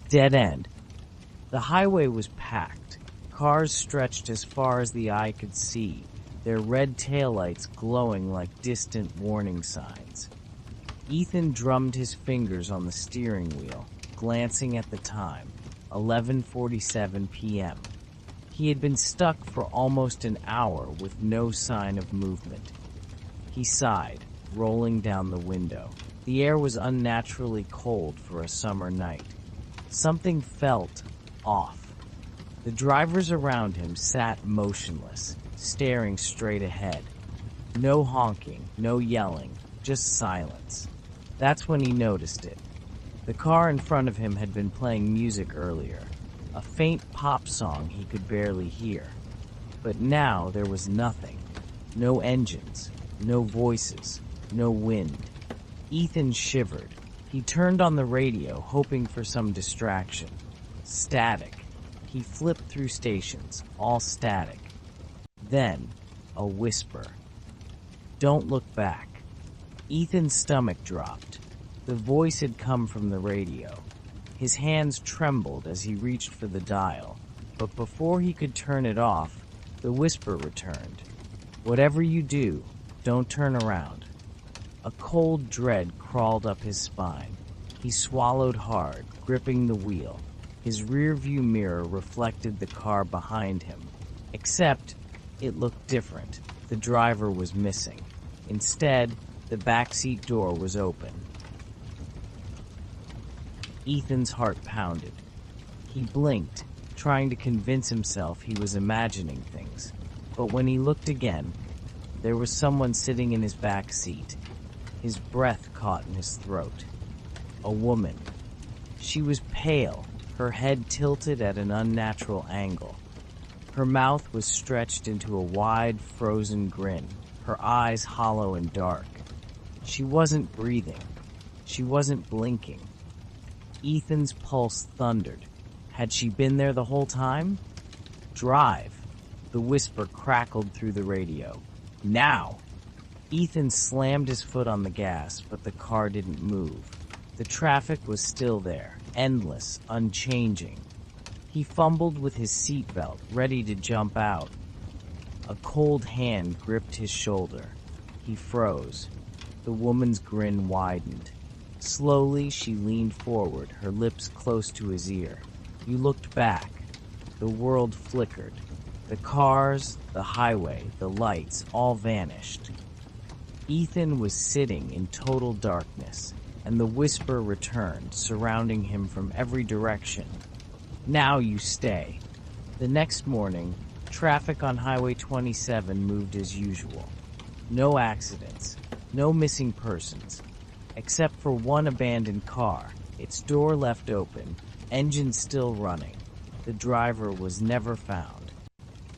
Dead end. The highway was packed. Cars stretched as far as the eye could see, their red taillights glowing like distant warning signs. Ethan drummed his fingers on the steering wheel, glancing at the time, 11:47 p.m. He had been stuck for almost an hour with no sign of movement. He sighed, rolling down the window. The air was unnaturally cold for a summer night. Something felt off. The drivers around him sat motionless, staring straight ahead. No honking, no yelling, just silence. That's when he noticed it. The car in front of him had been playing music earlier, a faint pop song he could barely hear. But now there was nothing. No engines, no voices, no wind. Ethan shivered. He turned on the radio, hoping for some distraction. Static. He flipped through stations, all static. Then, a whisper. "Don't look back." Ethan's stomach dropped. The voice had come from the radio. His hands trembled as he reached for the dial, but before he could turn it off, the whisper returned. "Whatever you do, don't turn around." A cold dread crawled up his spine. He swallowed hard, gripping the wheel. His rearview mirror reflected the car behind him. Except, it looked different. The driver was missing. Instead, the backseat door was open. Ethan's heart pounded. He blinked, trying to convince himself he was imagining things. But when he looked again, there was someone sitting in his back seat. His breath caught in his throat. A woman. She was pale, her head tilted at an unnatural angle. Her mouth was stretched into a wide, frozen grin, her eyes hollow and dark. She wasn't breathing. She wasn't blinking. Ethan's pulse thundered. Had she been there the whole time? "Drive!" The whisper crackled through the radio. "Now!" Ethan slammed his foot on the gas, but the car didn't move. The traffic was still there, endless, unchanging. He fumbled with his seatbelt, ready to jump out. A cold hand gripped his shoulder. He froze. The woman's grin widened. Slowly, she leaned forward, her lips close to his ear. You looked back. The world flickered. The cars, the highway, the lights, all vanished. Ethan was sitting in total darkness, and the whisper returned, surrounding him from every direction. "Now you stay." The next morning, traffic on Highway 27 moved as usual. No accidents, no missing persons, except for one abandoned car, its door left open, engine still running. The driver was never found.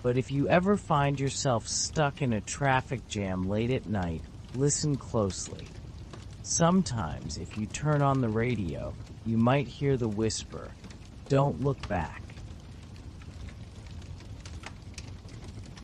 But if you ever find yourself stuck in a traffic jam late at night, listen closely. Sometimes, if you turn on the radio, you might hear the whisper, "Don't look back."